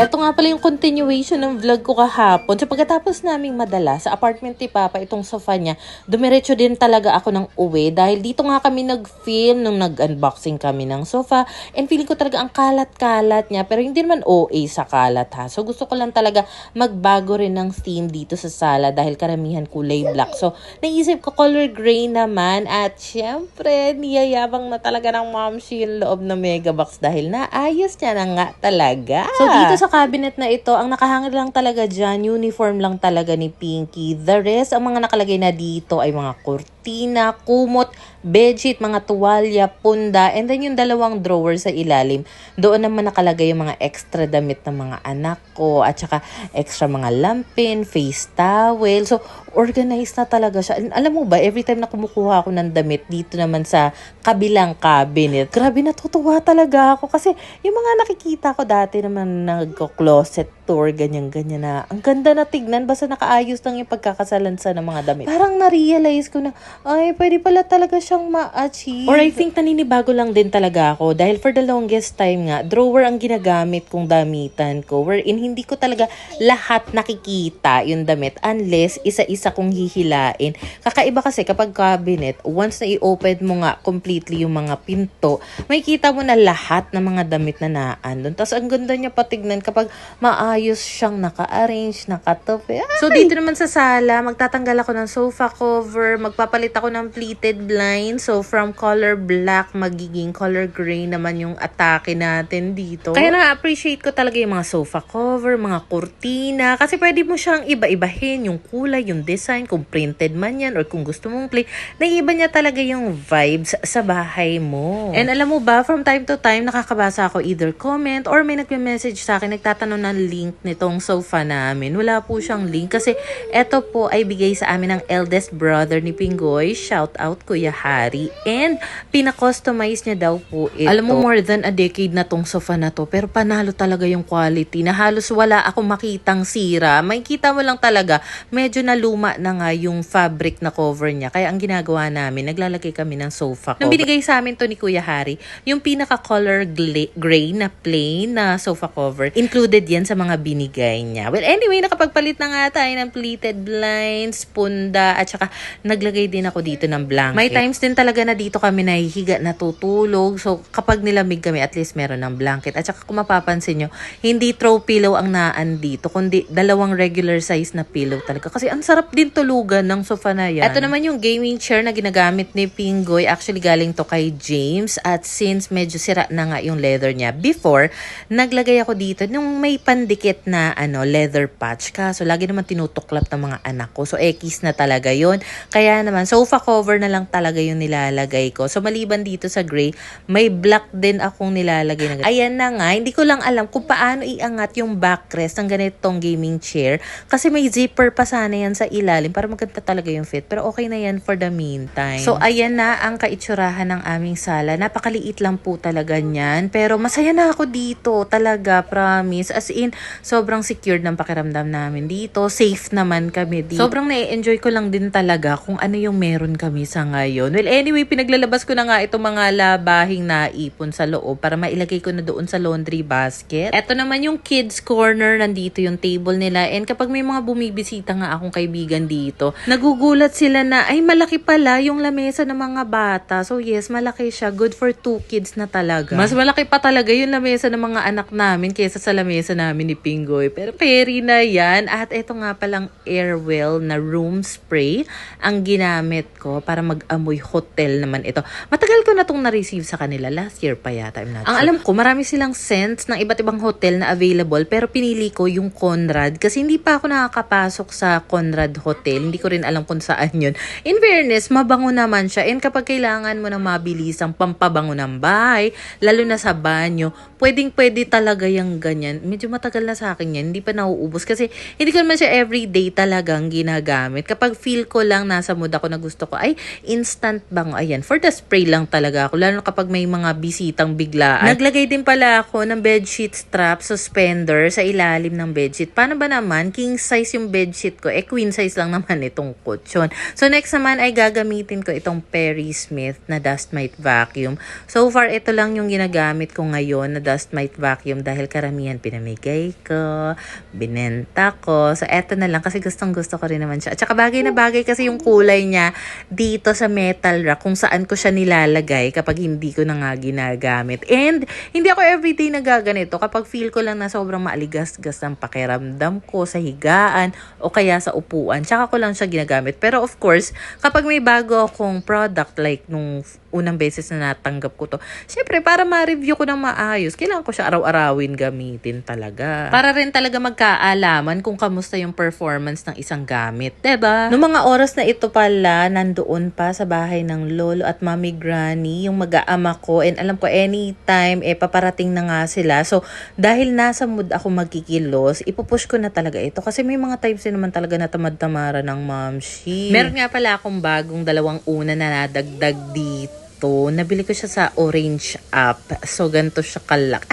Eto nga pala yung continuation ng vlog ko kahapon. So pagkatapos naming madala sa apartment ni Papa, itong sofa niya, dumiretso din talaga ako ng uwi dahil dito nga kami nag-film nung nag-unboxing kami ng sofa. And feeling ko talaga ang kalat-kalat niya, pero hindi naman OA sa kalat ha. So gusto ko lang talaga magbago rin ng theme dito sa sala dahil karamihan kulay black. So naisip ko color gray naman at syempre niyayabang na talaga ng momshi yung loob ng Megabox dahil naayos niya na nga talaga. So dito sa cabinet na ito, ang nakahangir lang talaga dyan, uniform lang talaga ni Pinky. The rest, ang mga nakalagay na dito ay mga kurtina, kumot, bedsheet, mga tuwalya, punda, and then yung dalawang drawer sa ilalim. Doon naman nakalagay yung mga extra damit ng mga anak ko, at saka extra mga lampin, face towel. So, organized na talaga siya. And alam mo ba, every time na kumukuha ako ng damit dito naman sa kabilang cabinet, grabe natutuwa talaga ako kasi yung mga nakikita ko dati naman nagko-closet tour, ganyan-ganyan na. Ang ganda na tignan, basta nakaayos lang yung pagkakasalansa ng mga damit. Parang na-realize ko na, ay, pwede pala talaga siyang ma-achieve. Or I think naninibago lang din talaga ako dahil for the longest time nga, drawer ang ginagamit kong damitan ko wherein hindi ko talaga lahat nakikita yung damit unless isa-isa kong hihilain. Kakaiba kasi kapag cabinet, once na i-open mo nga completely yung mga pinto, makikita mo na lahat ng mga damit na naandun. Tapos ang ganda niya patignan kapag maayos siyang naka-arrange, nakatupi. So dito naman sa sala, magtatanggal ako ng sofa cover, magpapalit ako ng pleated blind. So from color black, magiging color gray naman yung atake natin dito. Kaya na-appreciate ko talaga yung mga sofa cover, mga kurtina, kasi pwede mo siyang iba-ibahin yung kulay, yung design, kung printed man yan or kung gusto mong plain. Naiiba niya talaga yung vibes sa bahay mo. And alam mo ba, from time to time, nakakabasa ako either comment or may nagme-message sa akin, nagtatanong ng link nitong sofa namin. Wala po siyang link kasi eto po ay bigay sa amin ng eldest brother ni Pingoy. Shout out Kuya Hari. And pina-customize niya daw po ito. Alam mo, more than a decade na tong sofa na to, pero panalo talaga yung quality na halos wala akong makitang sira. Makikita mo lang talaga, medyo naluma na nga yung fabric na cover niya. Kaya ang ginagawa namin, naglalagay kami ng sofa cover. Nung binigay sa amin to ni Kuya Hari, yung pinaka-color gray na plain na sofa cover, included yan sa mga binigay niya. Well, anyway, nakapagpalit na nga tayo ng pleated blinds, punda, at saka naglagay din ako dito ng blanket. May times din talaga na dito kami nahihiga, natutulog. So, kapag nilamig kami, at least meron ng blanket. At saka kung mapapansin nyo, hindi throw pillow ang naan dito, kundi dalawang regular size na pillow talaga. Kasi ang sarap din tulugan ng sofa na yan. Ito naman yung gaming chair na ginagamit ni Pingoy. Actually, galing to kay James. At since medyo sira na nga yung leather niya before, naglagay ako dito nung may pandikit na leather patch ka. So, lagi naman tinutuklap ng mga anak ko. So, X na talaga yun. Kaya naman, sofa cover na lang talaga yung nilalagay ko. So, maliban dito sa gray, may black din akong nilalagay na ganito. Ayan na nga, hindi ko lang alam kung paano iangat yung backrest ng ganitong gaming chair. Kasi may zipper pa sana yan sa ilalim para maganda talaga yung fit. Pero okay na yan for the meantime. So, ayan na ang kaitsurahan ng aming sala. Napakaliit lang po talaga niyan. Pero masaya na ako dito. Talaga, promise. As in, sobrang secured ng pakiramdam namin dito. Safe naman kami dito. Sobrang na-enjoy ko lang din talaga kung ano yung meron kami sa ngayon. Well, anyway, pinaglalabas ko na nga itong mga labahing naipon sa loob para mailagay ko na doon sa laundry basket. Ito naman yung kids corner. Nandito yung table nila. And kapag may mga bumibisita nga akong kaibigan dito, nagugulat sila na, ay, malaki pala yung lamesa ng mga bata. So yes, malaki siya. Good for 2 kids na talaga. Mas malaki pa talaga yung lamesa ng mga anak namin kaysa sa lamesa namin ni Pingoy. Pero carry na yan. At ito nga palang Airwell na room spray ang ginamit ko para mag-amoy hotel naman ito. Matagal ko na itong na-receive sa kanila. Last year pa yata. Ang alam ko, marami silang scents ng iba't ibang hotel na available. Pero pinili ko yung Conrad kasi hindi pa ako nakakapasok sa Conrad Hotel. Hindi ko rin alam kung saan yun. In fairness, mabango naman siya. And kapag kailangan mo ng mabilisang pampabango ng bahay, lalo na sa banyo, pwedeng-pwede talaga yung ganyan. Medyo matagal na sa akin yan. Hindi pa nauubos kasi hindi ko naman siya everyday talagang ginagamit. Kapag feel ko lang nasa mood ako na gusto ko, ay, instant bango. Ayan, for the spray lang talaga ako. Lalo kapag may mga bisitang biglaan. Naglagay din pala ako ng bedsheet strap suspender sa ilalim ng bedsheet. Paano ba naman? King size yung bedsheet ko. Queen size lang naman itong kutsyon. So, next naman ay gagamitin ko itong Perry Smith na dust mite vacuum. So far, ito lang yung ginagamit ko ngayon na dust mite vacuum dahil karamihan pinamigay ko, binenta ko. So, eto na lang kasi gustong-gusto ko rin naman siya. At saka bagay na bagay kasi yung kulay niya dito sa metal rack kung saan ko siya nilalagay kapag hindi ko na nga ginagamit. And, hindi ako everyday nagaganito kapag feel ko lang na sobrang maaligas-gas ang pakiramdam ko sa higaan o kaya sa upuan. Tsaka ko lang siya ginagamit. Pero of course, kapag may bago akong product like nung unang beses na natanggap ko to, syempre para ma-review ko ng maayos, kailangan ko siya araw-arawin gamitin talaga. Para rin talaga magkaalaman kung kamusta yung performance ng isang gamit, diba? Noong mga oras na ito pala, nandoon pa sa bahay ng lolo at mami granny, yung mag-aama ko, and alam ko anytime, paparating na nga sila. So, dahil nasa mood ako magkikilos, ipupush ko na talaga ito. Kasi may mga times din naman talaga na tamad-tamara ng mamshi. Meron nga pala akong bagong dalawang una na nadagdag dito. Nabili ko siya sa Orange app. So, ganito siya kalak.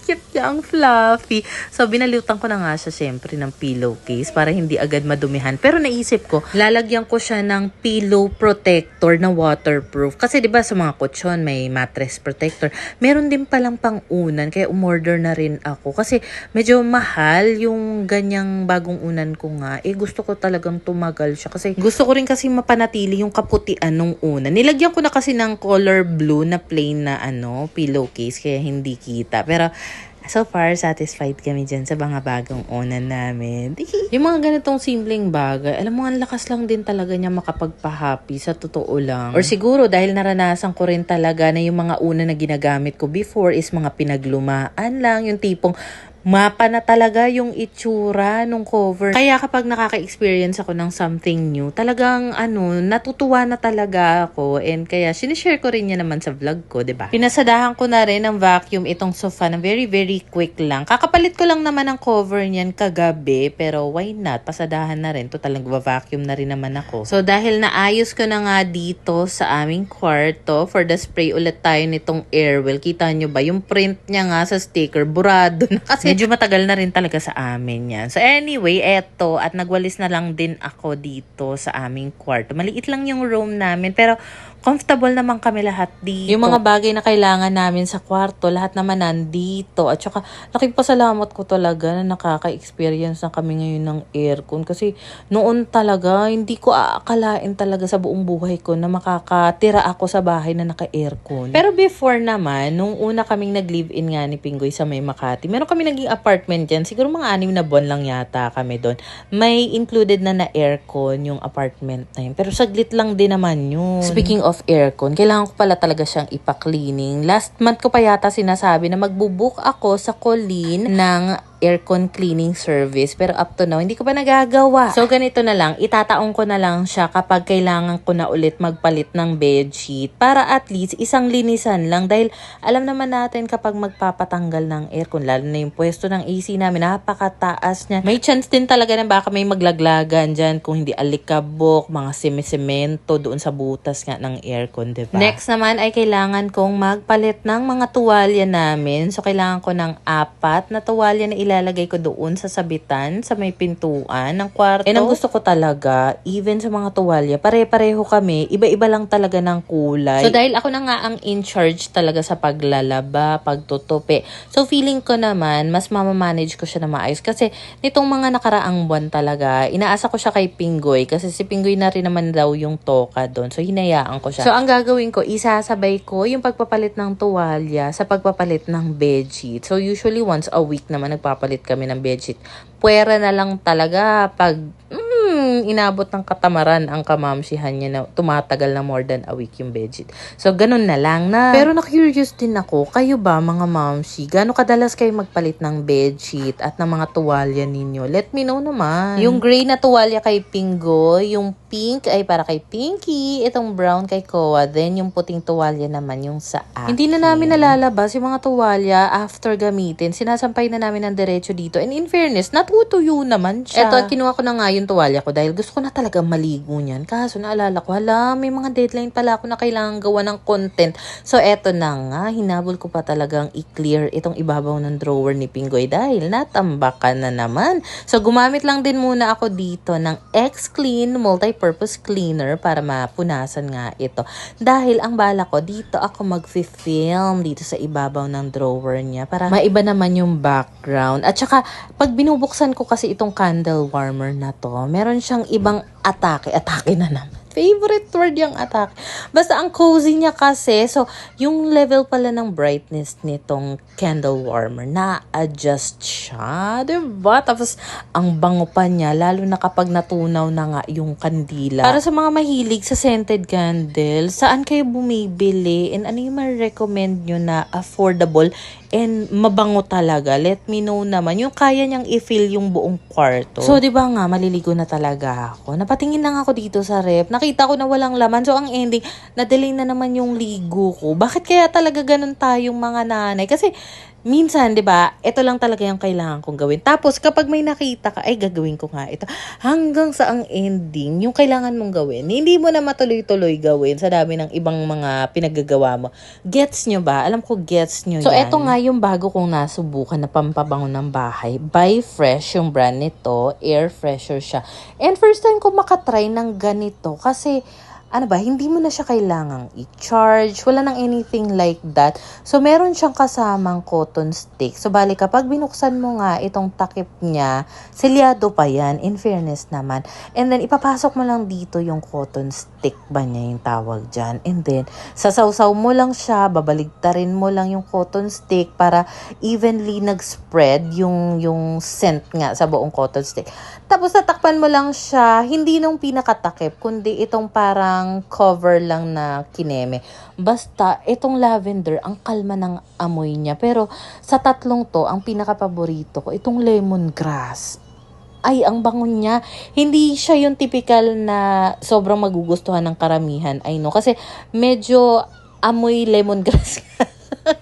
Cute niya, ang fluffy. So, binalutan ko na nga siya syempre ng pillowcase para hindi agad madumihan. Pero naisip ko, lalagyan ko siya ng pillow protector na waterproof. Kasi 'di ba sa mga kutsyon may mattress protector. Meron din palang pang-unan kaya umorder na rin ako. Kasi medyo mahal yung ganyang bagong unan ko nga. Gusto ko talagang tumagal siya. Kasi gusto ko rin kasi mapanatili yung kaputian nung unan. Nilagyan ko na kasi ng color blue na plain na pillowcase kaya hindi kita. Pero so far, satisfied kami dyan sa mga bagong unan namin. Yung mga ganitong simpleng bagay, alam mo, ang lakas lang din talaga niya makapagpa-happy sa totoo lang. Or siguro, dahil naranasan ko rin talaga na yung mga unan na ginagamit ko before is mga pinaglumaan lang, yung tipong mapa na talaga yung itsura nung cover. Kaya kapag nakaka-experience ako ng something new, talagang natutuwa na talaga ako. And kaya sinishare ko rin niya naman sa vlog ko, 'di ba? Pinasadahan ko na rin ng vacuum itong sofa na very very quick lang. Kakapalit ko lang naman ang cover niyan kagabi, pero why not? Pasadahan na rin. Total nagva-vacuum na rin naman ako. So dahil naayos ko na nga dito sa aming kwarto, for the spray ulit tayo nitong Airwell. Kita nyo ba? Yung print niya nga sa sticker, burado na kasi medyo matagal na rin talaga sa amin yan. So anyway, eto. At nagwalis na lang din ako dito sa aming kwarto. Maliit lang yung room namin. Pero comfortable naman kami lahat dito. Yung mga bagay na kailangan namin sa kwarto, lahat naman nandito. At saka, laking pasalamat ko talaga na nakaka-experience na kami ngayon ng aircon. Kasi noon talaga, hindi ko aakalain talaga sa buong buhay ko na makakatira ako sa bahay na naka-aircon. Pero before naman, nung una kaming nag-live-in nga ni Pinggoy sa May Makati, meron kami naging apartment dyan. Siguro mga 6 na buwan lang yata kami doon. May included na aircon yung apartment na yun. Pero saglit lang din naman yun. Speaking of aircon, kailangan ko pala talaga siyang ipa-cleaning. Last month ko pa yata sinasabi na magbubook ako sa Colleen ng aircon cleaning service. Pero up to now, hindi ko pa nagagawa. So, ganito na lang. Itataong ko na lang siya kapag kailangan ko na ulit magpalit ng bedsheet para at least isang linisan lang. Dahil alam naman natin kapag magpapatanggal ng aircon, lalo na yung pwesto ng AC namin, napakataas niya. May chance din talaga na baka may maglaglagan dyan kung hindi alikabok, mga semento doon sa butas nga ng aircon, diba? Next naman ay kailangan kong magpalit ng mga tuwalya namin. So, kailangan ko ng 4 na tuwalya na ilalagay ko doon sa sabitan, sa may pintuan ng kwarto. And ang gusto ko talaga, even sa mga tuwalya, pare-pareho kami, iba-iba lang talaga ng kulay. So dahil ako na nga ang in charge talaga sa paglalaba, pagtutupi. So feeling ko naman, mas mamamanage ko siya na maayos. Kasi nitong mga nakaraang buwan talaga, inaasa ko siya kay Pinggoy. Kasi si Pinggoy na rin naman daw yung toka doon. So hinayaan ko siya. So ang gagawin ko, isasabay ko yung pagpapalit ng tuwalya sa pagpapalit ng bedsheet. So usually once a week naman nagpapalit kami ng bedsheet. Puwera na lang talaga pag inabot ng katamaran ang kamamsihan niya na tumatagal na more than a week yung bedsheet. So, ganun na lang na. Pero na-curious din ako, kayo ba mga mamsi, gaano kadalas kayo magpalit ng bedsheet at ng mga tuwalya ninyo? Let me know naman. Yung gray na tuwalya kay Pinggoy, yung pink ay para kay Pinky, itong brown kay Koa, then yung puting tuwalya naman yung sa akin. Hindi na namin nalalabas yung mga tuwalya after gamitin. Sinasampay na namin ng diretso dito. And in fairness, natutuyo naman siya. Eto, kinuha ko na nga yung tuwalya ko dahil gusto ko na talaga maligo niyan. Kaso naalala ko, hala, may mga deadline pala ako na kailangan gawa ng content. So eto na nga, hinabol ko pa talagang i-clear itong ibabaw ng drawer ni Pinggoy dahil natambakan na naman. So gumamit lang din muna ako dito ng X-Clean Multi-Purpose Cleaner para mapunasan nga ito. Dahil ang bala ko, dito ako mag-film dito sa ibabaw ng drawer niya para maiba naman yung background. At saka, pag binubuksan ko kasi itong candle warmer na to, meron siyang ibang atake na naman. Favorite word yung atake. Basta ang cozy niya kasi. So, yung level pala ng brightness nitong candle warmer, na-adjust siya. Diba? Tapos, ang bango pa niya, lalo na kapag natunaw na nga yung kandila. Para sa mga mahilig sa scented candle, saan kayo bumibili? And ano yung ma-recommend nyo na affordable and mabango talaga? Let me know naman. Yung kaya niyang i-fill yung buong kwarto. So, di ba nga, maliligo na talaga ako. Napatingin lang ako dito sa ref. Nakita ko na walang laman. So, ang ending, na-delay na naman yung ligo ko. Bakit kaya talaga ganun tayong mga nanay? Kasi, minsan, di ba, ito lang talaga yung kailangan kong gawin. Tapos, kapag may nakita ka, ay, gagawin ko nga ito. Hanggang sa ang ending, yung kailangan mong gawin, hindi mo na matuloy-tuloy gawin sa dami ng ibang mga pinagagawa mo. Gets nyo ba? Alam ko, gets nyo yan. So, ito nga yung bago kong nasubukan na pampabango ng bahay. By Fresh, yung brand nito. Air fresher siya. And first time ko makatry ng ganito kasi ano ba, hindi mo na siya kailangang i-charge. Wala nang anything like that. So, meron siyang kasamang cotton stick. So, bali, kapag binuksan mo nga itong takip niya, selyado pa yan, in fairness naman. And then, ipapasok mo lang dito yung cotton stick ba niya yung tawag dyan. And then, sasawsaw mo lang siya, babaligtarin mo lang yung cotton stick para evenly nag-spread yung scent nga sa buong cotton stick. Tapos, tatakpan mo lang siya, hindi nung pinakatakip, kundi itong parang cover lang na kineme. Basta, itong lavender, ang kalma ng amoy niya. Pero, sa tatlong to, ang pinaka-paborito ko, itong lemongrass. Ay, ang bango niya. Hindi siya yung typical na sobrang magugustuhan ng karamihan. I know. Kasi, medyo amoy lemongrass.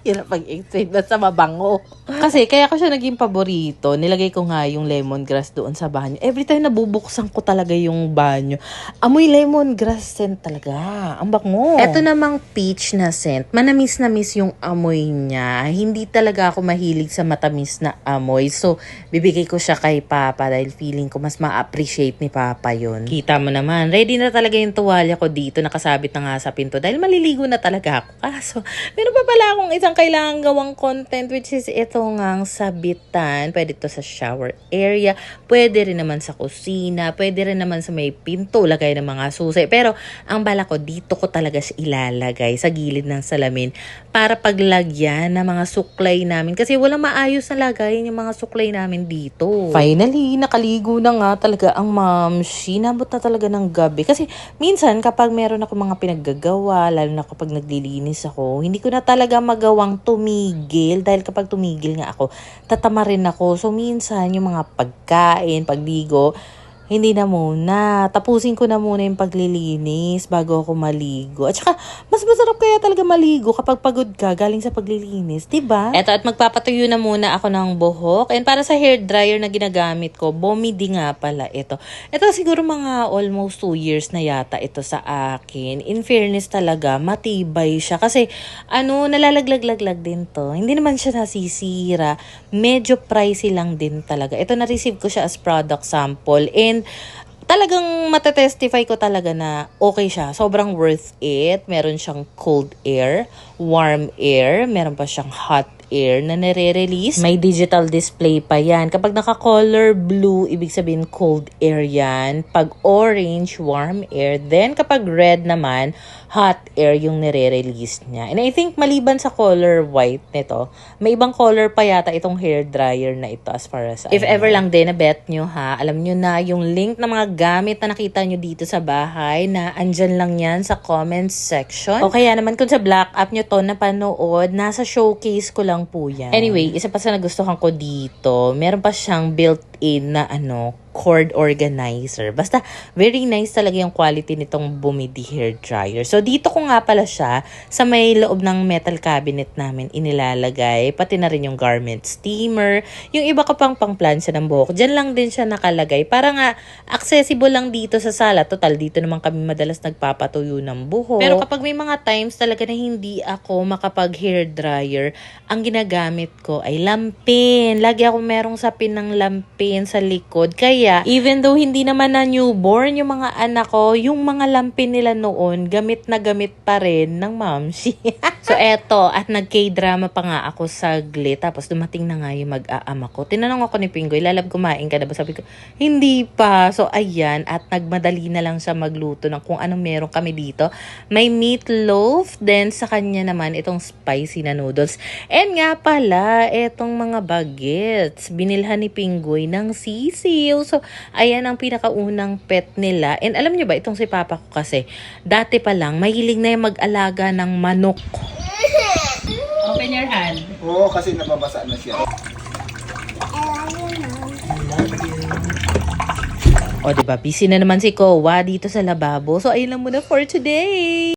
Hirap pag-explain na sa mabango. Kasi kaya ko siya naging paborito. Nilagay ko nga yung lemongrass doon sa banyo. Every time nabubuksan ko talaga yung banyo, amoy lemongrass scent talaga. Ang bango. Ito namang peach na scent. Manamis na miss yung amoy niya. Hindi talaga ako mahilig sa matamis na amoy. So, bibigay ko siya kay Papa dahil feeling ko mas ma-appreciate ni Papa yun. Kita mo naman. Ready na talaga yung tuwalya ko dito. Nakasabit na nga sa pinto dahil maliligo na talaga ako. Kaso, meron pa pala akong isang kailangan gawang content which is ito ngang sabitan. Pwede to sa shower area, pwede rin naman sa kusina, pwede rin naman sa may pinto, lagay ng mga susi. Pero ang bala ko, dito ko talaga siya ilalagay sa gilid ng salamin para paglagyan ng mga suklay namin. Kasi walang maayos na lagayin yung mga suklay namin dito. Finally, nakaligo na nga talaga ang mamshi. Nabot na talaga ng gabi. Kasi minsan kapag meron ako mga pinaggagawa, lalo na kapag naglilinis ako, hindi ko na talaga magawang tumigil dahil kapag tumigil nga ako, tatama rin ako. So, minsan yung mga pagkain, pagligo, hindi na muna. Tapusin ko na muna yung paglilinis bago ako maligo. At saka, mas masarap kaya talaga maligo kapag pagod ka galing sa paglilinis, diba? Eto, at magpapatuyo na muna ako ng buhok. And para sa hair dryer na ginagamit ko, Bomidi nga pala ito. Ito siguro mga almost 2 years na yata ito sa akin. In fairness talaga, matibay siya. Kasi, nalalaglag-laglag din to. Hindi naman siya nasisira. Medyo pricey lang din talaga. Ito, na-receive ko siya as product sample. And talagang matetestify ko talaga na okay siya. Sobrang worth it. Meron siyang cold air, warm air, meron pa siyang hot air na nare-release. May digital display pa yan. Kapag naka-color blue, ibig sabihin cold air yan. Pag orange, warm air. Then kapag red naman, hot air yung nare-release niya. And I think maliban sa color white nito, may ibang color pa yata itong hair dryer na ito as far as if ever lang din na bet nyo ha, alam nyo na yung link ng mga gamit na nakita nyo dito sa bahay na andyan lang yan sa comments section. O kaya naman kung sa black app nyo to napanood, nasa showcase ko lang po yan. Anyway, isa pa sa nagustuhan ko dito, meron pa siyang built-in na cord organizer. Basta, very nice talaga yung quality nitong Bumidi hair dryer. So, dito ko nga pala siya sa may loob ng metal cabinet namin inilalagay. Pati na rin yung garment steamer. Yung iba ko pang pangplansya ng buhok. Diyan lang din siya nakalagay. Para nga, accessible lang dito sa sala. Total, dito naman kami madalas nagpapatuyo ng buhok. Pero kapag may mga times talaga na hindi ako makapag-hair dryer, ang ginagamit ko ay lampin. Lagi ako merong sapin ng lampin sa likod. Kaya, even though hindi naman na newborn yung mga anak ko, yung mga lampin nila noon, gamit na gamit pa rin ng mamsi. So, eto, at nag-K-drama pa nga ako saglit. Tapos, dumating na nga yung mag-aama ko. Tinanong ako ni Pingoy, Lalab, kumain ka na ba? Sabi ko, hindi pa. So, ayan. At nagmadali na lang siya magluto ng kung anong meron kami dito. May meatloaf. Then, sa kanya naman, itong spicy na noodles. And nga pala, etong mga bagets. Binilhan ni Pingoy ng sisiw. So, ayan ang pinakaunang pet nila. And alam niyo ba, itong si Papa ko kasi, dati pa lang, mahilig na yung mag-alaga ng manok. Open your hand. Oo, kasi nababasa na siya. O, diba, busy na naman si Kowa dito sa lababo. So, ayun lang muna for today.